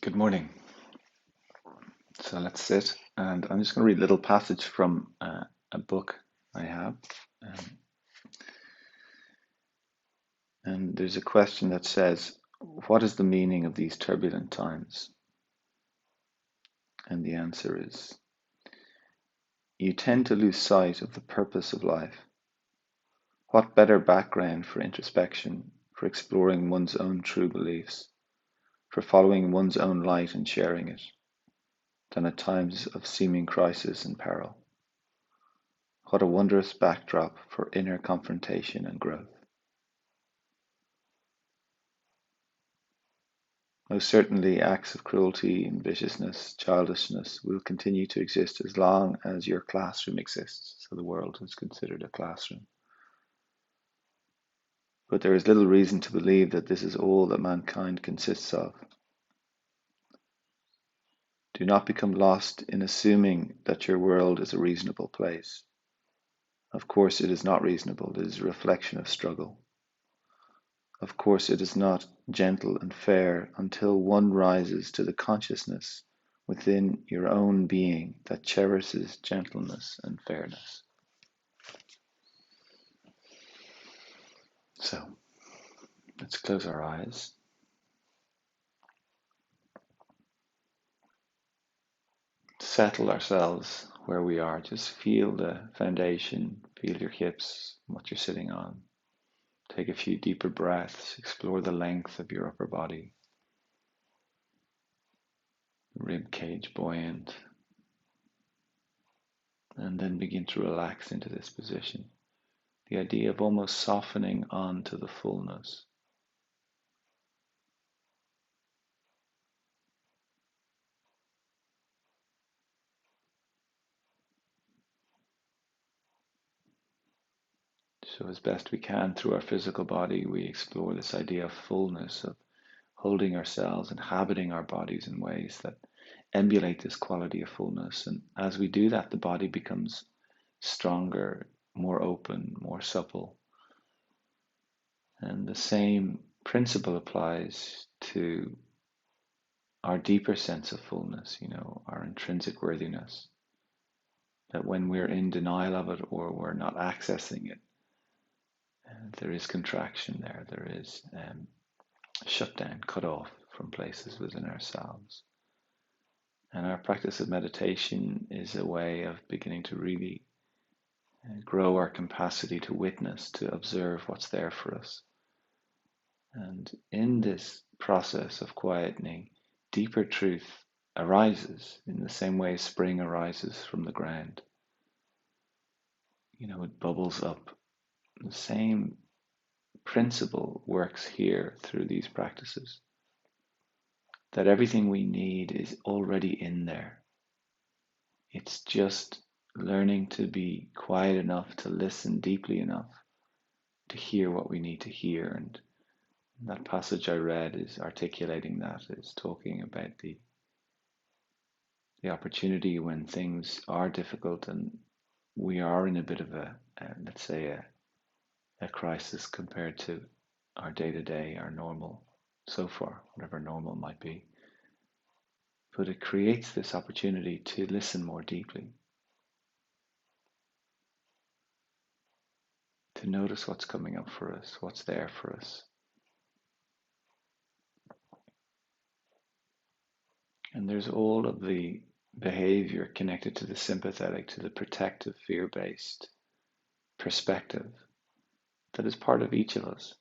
Good morning. So let's sit, and I'm just going to read a little passage from a book I have. Um, and there's a question that says, what is the meaning of these turbulent times? And the answer is, you tend to lose sight of the purpose of life. What better background for introspection, for exploring one's own true beliefs, for following one's own light and sharing it, than at times of seeming crisis and peril? What a wondrous backdrop for inner confrontation and growth. Most certainly, acts of cruelty and viciousness, childishness will continue to exist as long as your classroom exists. So the world is considered a classroom. But there is little reason to believe that this is all that mankind consists of. Do not become lost in assuming that your world is a reasonable place. Of course, it is not reasonable. It is a reflection of struggle. Of course, it is not gentle and fair until one rises to the consciousness within your own being that cherishes gentleness and fairness. So, let's close our eyes. Settle ourselves where we are. Just feel the foundation, feel your hips, what you're sitting on. Take a few deeper breaths, explore the length of your upper body. Rib cage buoyant. And then begin to relax into this position. The idea of almost softening onto the fullness. So as best we can through our physical body, we explore this idea of fullness, of holding ourselves, inhabiting our bodies in ways that emulate this quality of fullness. And as we do that, the body becomes stronger, more open, more supple. And the same principle applies to our deeper sense of fullness, our intrinsic worthiness. That when we're in denial of it or we're not accessing it, there is contraction there, there is shutdown, cut off from places within ourselves. And our practice of meditation is a way of beginning to really grow our capacity to witness, to observe what's there for us. And in this process of quietening, deeper truth arises in the same way spring arises from the ground. It bubbles up. The same principle works here through these practices. That everything we need is already in there. It's just learning to be quiet enough to listen deeply enough to hear what we need to hear. And that passage I read is articulating that, is talking about the opportunity when things are difficult and we are in a bit of let's say, a crisis compared to our day-to-day, our normal so far, whatever normal might be. But it creates this opportunity to listen more deeply, to notice what's coming up for us, what's there for us. And there's all of the behavior connected to the sympathetic, to the protective, fear-based perspective that is part of each of us.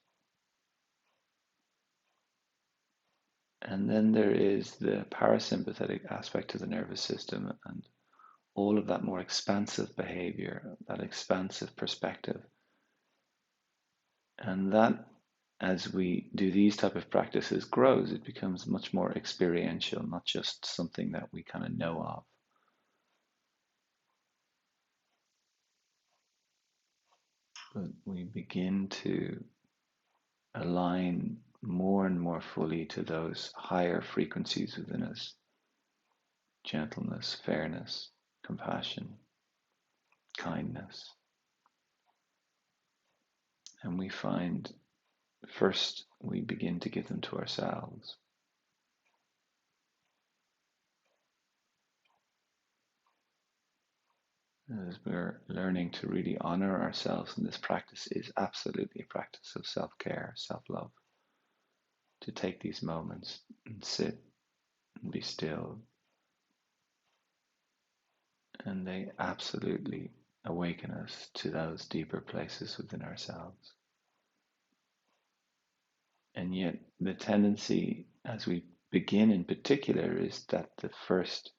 And then there is the parasympathetic aspect of the nervous system and all of that more expansive behavior, that expansive perspective. And that, as we do these type of practices, grows. It becomes much more experiential, not just something that we kind of know of. But we begin to align more and more fully to those higher frequencies within us: gentleness, fairness, compassion, kindness. And we find first we begin to give them to ourselves. as we're learning to really honor ourselves. And this practice is absolutely a practice of self-care, self-love, to take these moments and sit and be still. And they absolutely awaken us to those deeper places within ourselves. And yet the tendency as we begin in particular is that the first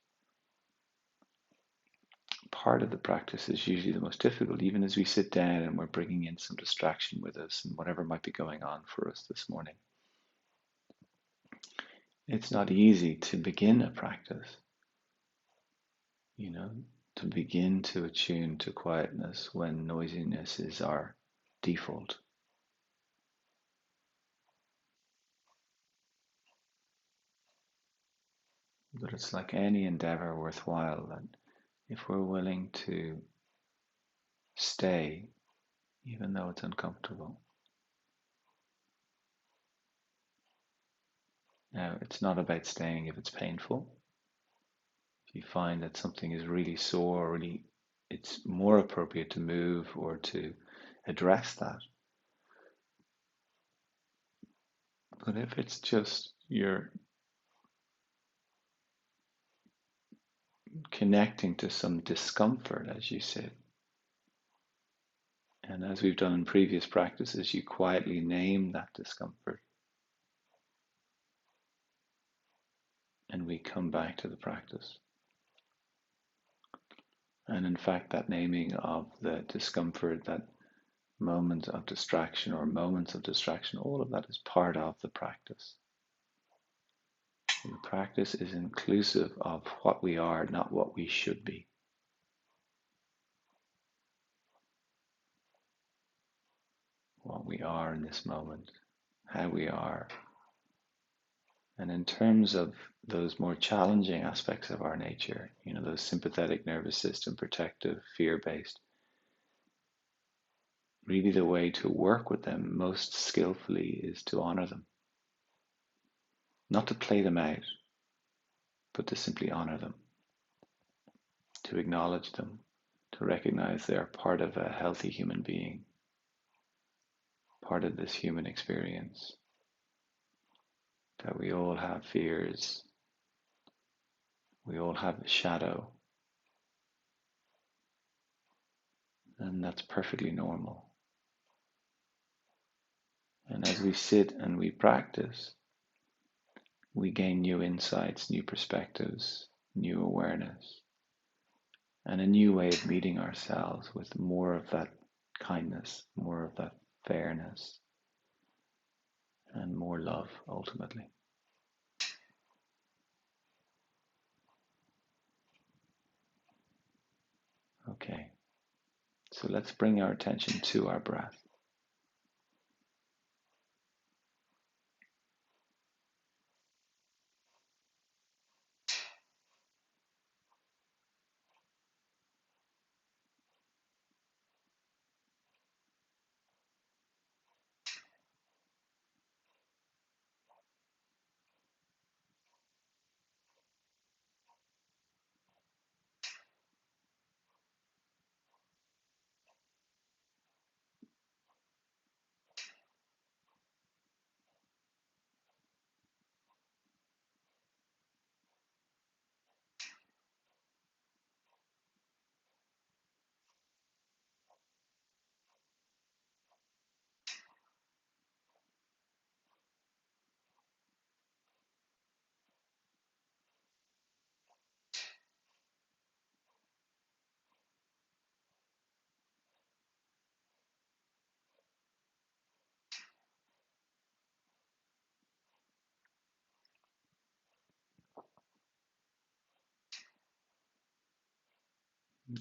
part of the practice is usually the most difficult, even as we sit down and we're bringing in some distraction with us and whatever might be going on for us this morning. It's not easy to begin a practice, to begin to attune to quietness when noisiness is our default. But it's like any endeavor worthwhile that if we're willing to stay, even though it's uncomfortable. Now, it's not about staying if it's painful. If you find that something is really sore, or really, it's more appropriate to move or to address that. But if it's just you're connecting to some discomfort as you sit, and as we've done in previous practices, you quietly name that discomfort, and we come back to the practice. And in fact, that naming of the discomfort, that moment of distraction or moments of distraction, all of that is part of the practice. The practice is inclusive of what we are, not what we should be. What we are in this moment, how we are. And in terms of those more challenging aspects of our nature, those sympathetic nervous system, protective, fear-based, really the way to work with them most skillfully is to honor them. Not to play them out, but to simply honor them, to acknowledge them, to recognize they are part of a healthy human being, part of this human experience, that we all have fears, we all have a shadow, and that's perfectly normal. And as we sit and we practice, we gain new insights, new perspectives, new awareness, and a new way of meeting ourselves with more of that kindness, more of that fairness, and more love ultimately. Okay, so let's bring our attention to our breath.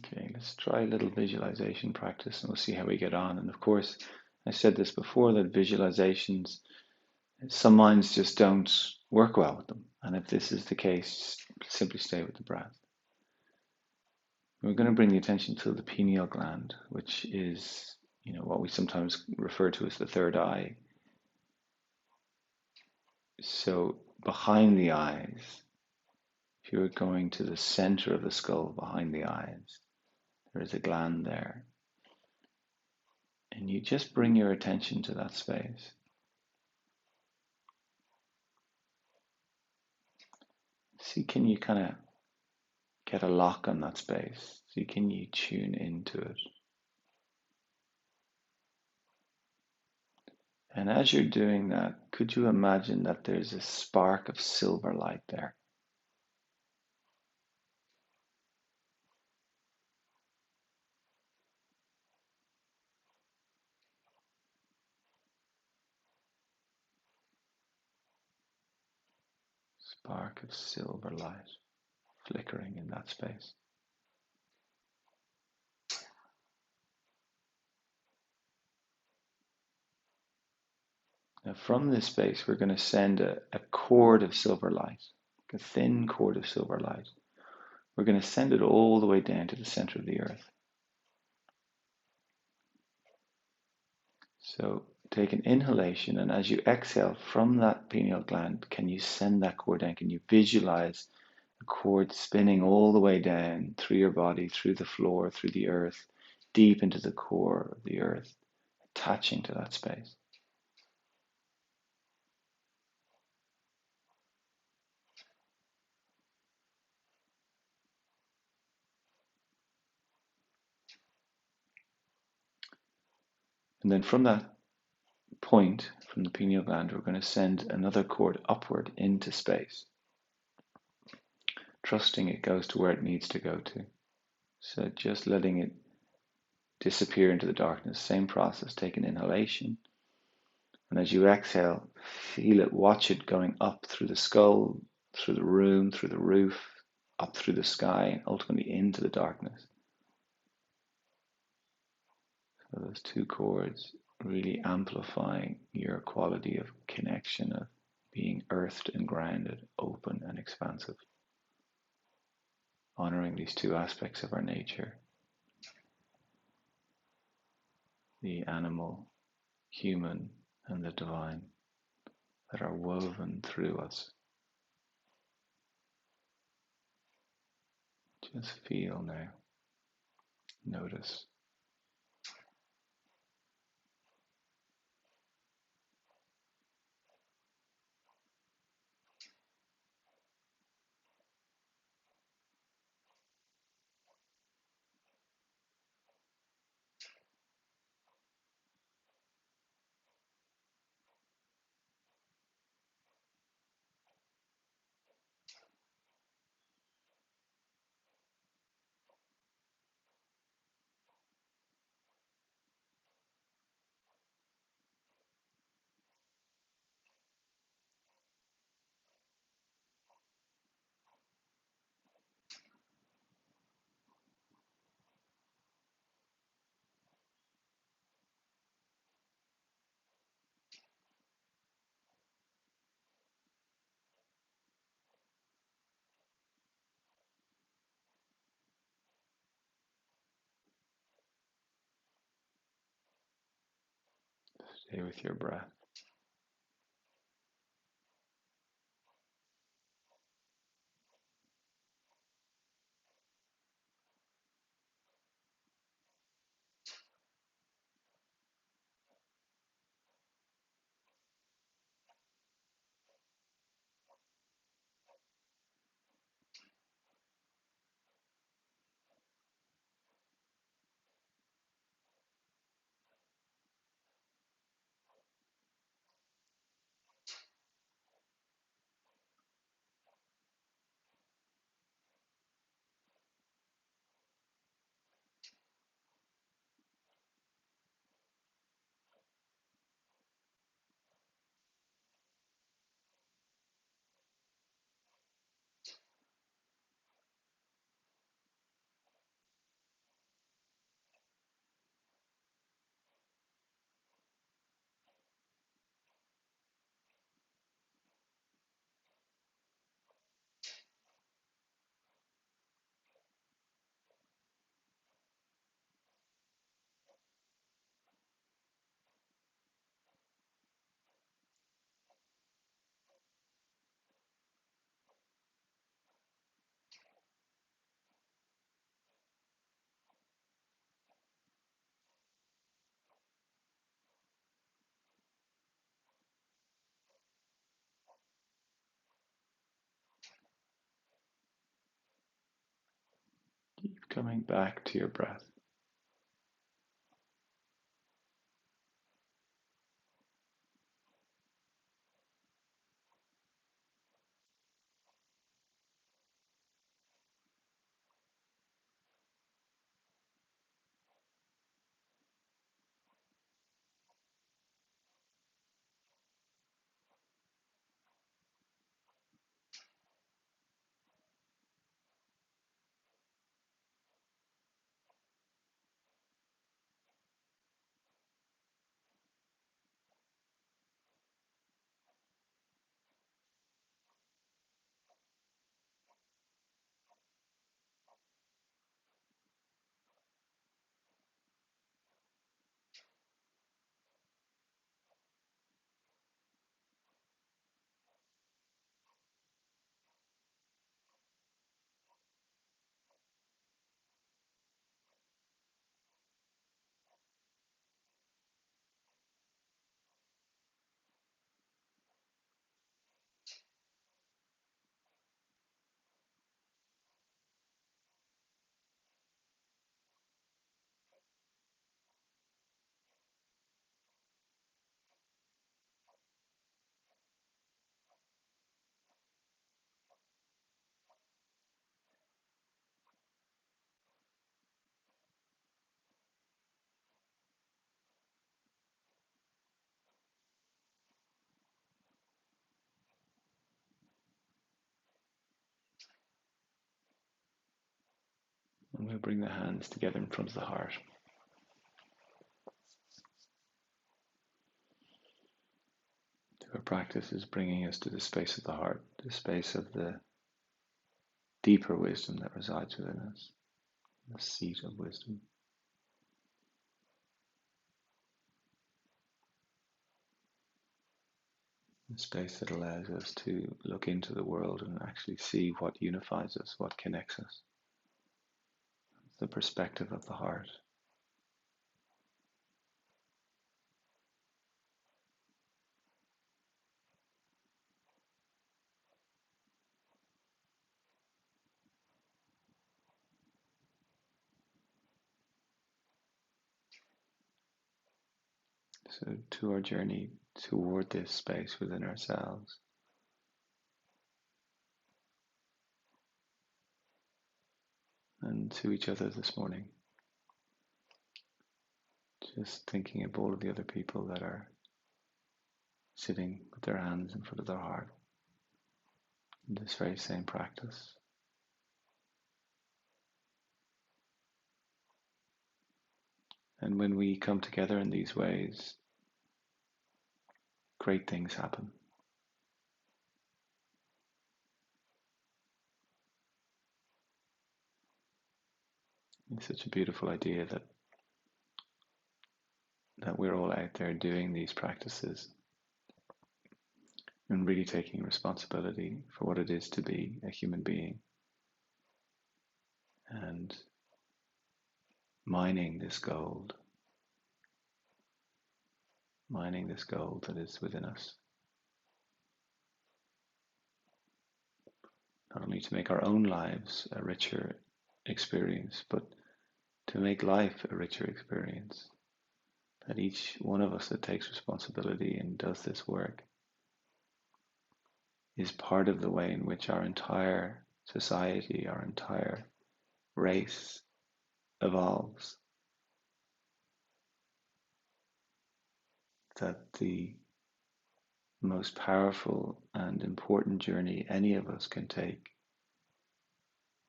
Okay, let's try a little visualization practice and we'll see how we get on. And of course, I said this before, that visualizations, some minds just don't work well with them. And if this is the case, simply stay with the breath. We're going to bring the attention to the pineal gland, which is, what we sometimes refer to as the third eye. So behind the eyes, if you're going to the center of the skull behind the eyes, There is a gland there. And you just bring your attention to that space. See, can you kind of get a lock on that space? See, can you tune into it? And as you're doing that, could you imagine that there's a spark of silver light there? Spark of silver light flickering in that space. Now, from this space, we're going to send a cord of silver light, a thin cord of silver light. We're going to send it all the way down to the center of the earth. So take an inhalation, and as you exhale from that pineal gland, can you send that cord down? Can you visualize a cord spinning all the way down through your body, through the floor, through the earth, deep into the core of the earth, attaching to that space? And then from that point, from the pineal gland, we're going to send another cord upward into space, trusting it goes to where it needs to go to. So just letting it disappear into the darkness. Same process, take an inhalation. And as you exhale, feel it, watch it going up through the skull, through the room, through the roof, up through the sky, and ultimately into the darkness. So those two chords really amplifying your quality of connection, of being earthed and grounded, open and expansive. Honoring these two aspects of our nature, the animal, human, and the divine, that are woven through us. Just feel now. Notice. Stay with your breath. Coming back to your breath. And we'll bring the hands together in front of the heart. Our practice is bringing us to the space of the heart, the space of the deeper wisdom that resides within us, the seat of wisdom. A space that allows us to look into the world and actually see what unifies us, what connects us. It's the perspective of the heart. So to our journey toward this space within ourselves, and to each other this morning, just thinking of all of the other people that are sitting with their hands in front of their heart in this very same practice. And when we come together in these ways, great things happen. It's such a beautiful idea that we're all out there doing these practices and really taking responsibility for what it is to be a human being and mining this gold that is within us. Not only to make our own lives a richer experience, but to make life a richer experience. That each one of us that takes responsibility and does this work is part of the way in which our entire society, our entire race evolves. That the most powerful and important journey any of us can take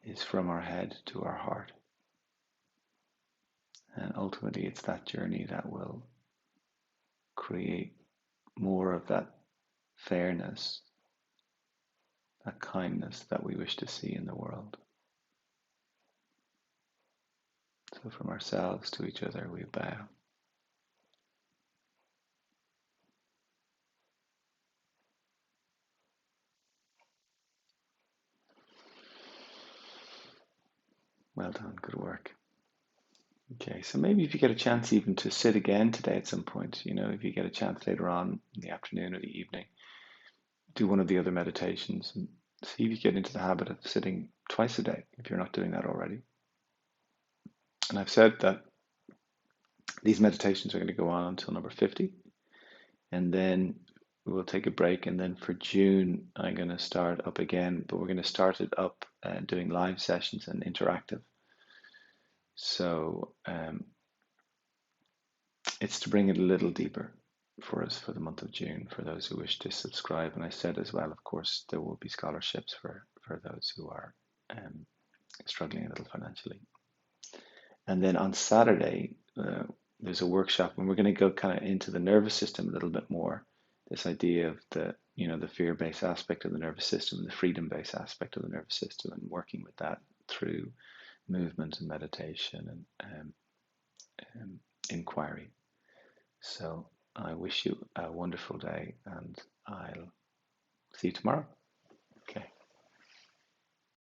is from our head to our heart. And ultimately, it's that journey that will create more of that fairness, that kindness that we wish to see in the world. So from ourselves to each other, we bow. Well done, good work. Okay, so maybe if you get a chance even to sit again today at some point, if you get a chance later on in the afternoon or the evening, do one of the other meditations and see if you get into the habit of sitting twice a day if you're not doing that already. And I've said that these meditations are going to go on until number 50, and then we'll take a break. And then for June, I'm going to start up again, but we're going to start it up doing live sessions and interactive. So it's to bring it a little deeper for us for the month of June, for those who wish to subscribe. And I said as well, of course, there will be scholarships for those who are struggling a little financially. And then on Saturday, there's a workshop, and we're going to go kind of into the nervous system a little bit more. This idea of the the fear-based aspect of the nervous system and the freedom-based aspect of the nervous system, and working with that through movement and meditation and inquiry. So I wish you a wonderful day, and I'll see you tomorrow.